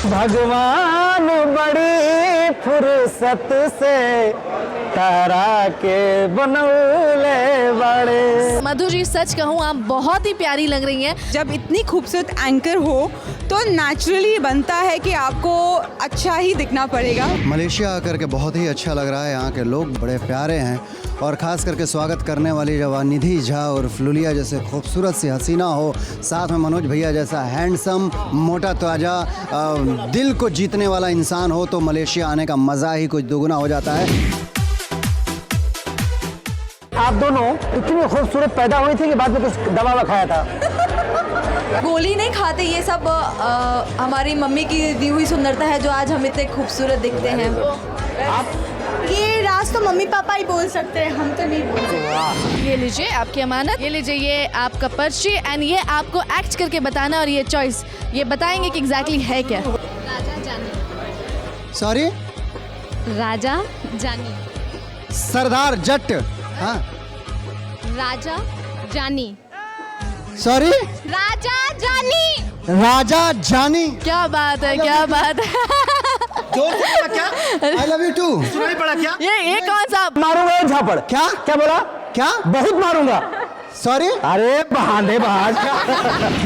भगवान बड़ी फुर्सत से तारा के बनौले बड़े। मधु जी सच कहूँ आप बहुत ही प्यारी लग रही हैं। जब इतनी खूबसूरत एंकर हो तो नेचुरली बनता है कि आपको अच्छा ही दिखना पड़ेगा। मलेशिया आकर के बहुत ही अच्छा लग रहा है। यहाँ के लोग बड़े प्यारे हैं और ख़ास करके स्वागत करने वाली जवान निधि झा और फ्लूलिया जैसे खूबसूरत सी हसीना हो, साथ में मनोज भैया जैसा हैंडसम मोटा ताजा दिल को जीतने वाला इंसान हो तो मलेशिया आने का मज़ा ही कुछ दोगुना हो जाता है। आप दोनों इतनी खूबसूरत पैदा हुई थी कि बाद में कुछ दवा खाया था? गोली नहीं खाते, ये सब हमारी मम्मी की दी हुई सुंदरता है जो आज हम इतने खूबसूरत दिखते हैं। ये राज तो मम्मी पापा ही बोल सकते हैं, हम तो नहीं बोल सकते। ये लीजिए आपकी अमानत, ये लीजिए ये आपका पर्ची एंड ये आपको एक्ट करके बताना और ये चॉइस ये बताएंगे कि एग्जैक्टली है क्या। राजा जानी। सॉरी, राजा जानी। सरदार जट। हाँ, राजा जानी। सॉरी, राजा जानी। राजा जानी। क्या बात है, क्या बात है। क्या? I love you too. सुनाई पड़ा क्या? ये कौन सा? मारूंगा एक झापड़। क्या क्या बोला? क्या? बहुत मारूंगा। सॉरी, अरे बहाने बाज।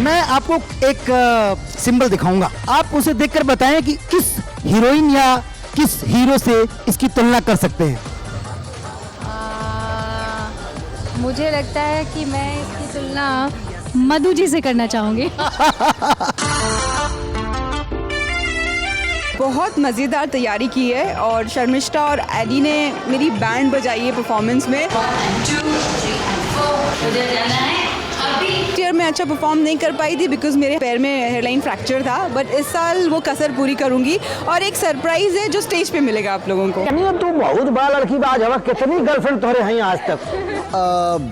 मैं आपको एक सिंबल दिखाऊंगा, आप उसे देखकर बताएं कि किस हीरोइन या किस हीरो से इसकी तुलना कर सकते हैं। मुझे लगता है कि मैं इसकी तुलना मधु जी से करना चाहूँगी। बहुत मज़ेदार तैयारी की है और शर्मिष्ठा और एडी ने मेरी बैंड बजाई है परफॉर्मेंस में। ईयर में अच्छा परफॉर्म नहीं कर पाई थी बिकॉज मेरे पैर में हेयरलाइन फ्रैक्चर था, बट इस साल वो कसर पूरी करूंगी और एक सरप्राइज है जो स्टेज पे मिलेगा आप लोगों को। तू बहुत बड़ा लड़की बाज हवा, कितनी गर्लफ्रेंड तुम्हारे हैं आज तक?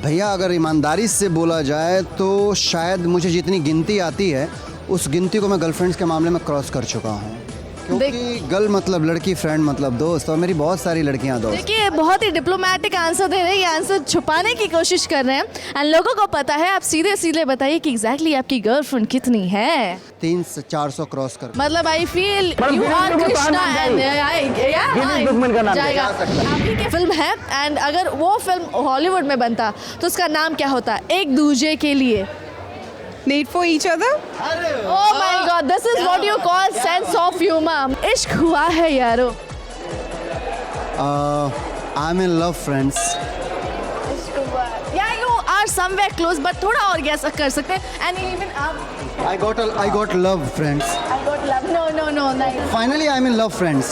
भैया अगर ईमानदारी से बोला जाए तो शायद मुझे जितनी गिनती आती है उस गिनती को मैं गर्लफ्रेंड्स के मामले में क्रॉस कर चुका हूँ, क्योंकि गर्ल मतलब लड़की, फ्रेंड मतलब दोस्त, और मेरी बहुत सारी लड़कियां दोस्त। देखिए बहुत ही डिप्लोमेटिक आंसर दे रहे हैं, ये आंसर छुपाने की कोशिश कर रहे हैं एंड लोगों को पता है। आप सीधे सीधे बताइए कि एग्जैक्टली आपकी गर्लफ्रेंड कितनी है। 300-400 क्रॉस कर। मतलब I feel you are Krishna and जाएगा। आपकी की फिल्म है एंड अगर वो फिल्म हॉलीवुड में बनता तो उसका नाम क्या होता? एक दूसरे के लिए। Made for each other? Oh my God, this is what you call sense of humor. इश्क हुआ है यारो। I'm in love, friends. Yeah, you are somewhere close, but थोड़ा और guess कर सकते हैं and even आप। I got love, friends. I got love. No, नहीं। Finally, I'm in love, friends.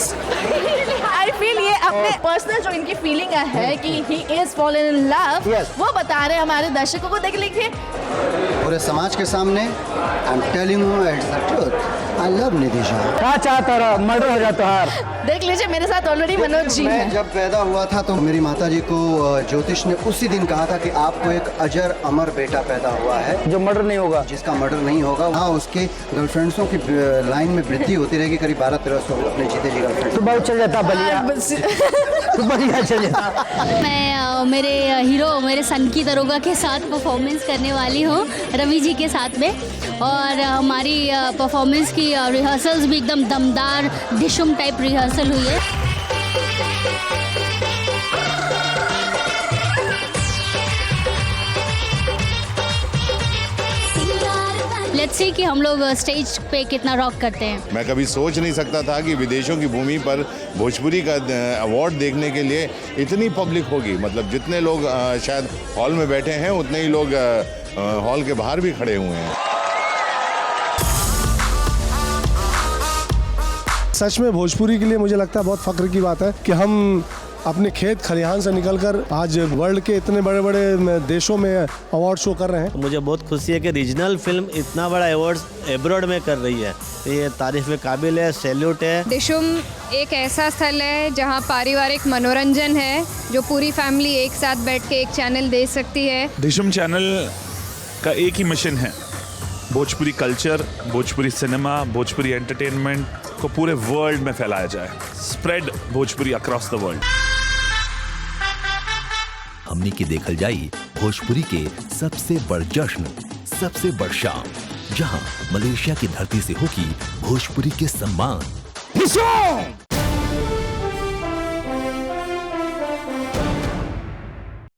I feel ये अपने पर्सनल जो इनकी फीलिंग है कि he is fallen in love, वो बता रहे हैं हमारे दर्शकों को। देख लीजिए पूरे समाज के सामने I'm telling you it's the truth. I love निधि झा। क्या चाहता रहा? मर्डर हो जाता है। देख लीजिए मेरे साथ ऑलरेडी मनोज जी मैं हैं। जब पैदा हुआ था तो मेरी माताजी को ज्योतिष ने उसी दिन कहा था कि आपको एक अजर अमर बेटा पैदा हुआ है जो मर्डर नहीं होगा, जिसका मर्डर नहीं होगा। हाँ, उसके गर्लफ्रेंड्सों की लाइन में वृद्धि होती रहेगी, करीब 12-1300 अपने जीते जी गर्लफ्रेंड। तो बहुत चल जाता बलिया। तो बढ़िया चल जाता। मैं मेरे हीरो मेरे सन की दरोगा के साथ परफॉर्मेंस करने वाली हूँ, रवि जी के साथ में, और हमारी परफॉर्मेंस की रिहर्सल्स भी एकदम दमदार डिशुम टाइप रिहर्सल हुई है। लेट्स सी कि हम लोग स्टेज पे कितना रॉक करते हैं। मैं कभी सोच नहीं सकता था कि विदेशों की भूमि पर भोजपुरी का अवार्ड देखने के लिए इतनी पब्लिक होगी। मतलब जितने लोग शायद हॉल में बैठे हैं उतने ही लोग हॉल के बाहर भी खड़े हुए हैं। सच में भोजपुरी के लिए मुझे लगता है बहुत फख्र की बात है कि हम अपने खेत खलिहान से निकलकर आज वर्ल्ड के इतने बड़े बड़े देशों में अवार्ड शो कर रहे हैं। मुझे बहुत खुशी है कि रीजनल फिल्म इतना बड़ा अवार्ड एब्रॉड में कर रही है, तो ये तारीफ में काबिल है, सैल्यूट है। डिशुम एक ऐसा स्थल है जहां पारिवारिक मनोरंजन है जो पूरी फैमिली एक साथ बैठ के एक चैनल देख सकती है। डिशुम चैनल का एक ही मिशन है, Bhojpuri culture, Bhojpuri cinema, Bhojpuri entertainment को पूरे वर्ल्ड में फैलाया जाए। Spread Bhojpuri across the world. हमनी की देखल जाई भोजपुरी के सबसे बड़ जश्न, सबसे बड़ शाम, जहां मलेशिया की धरती से होगी भोजपुरी के सम्मान।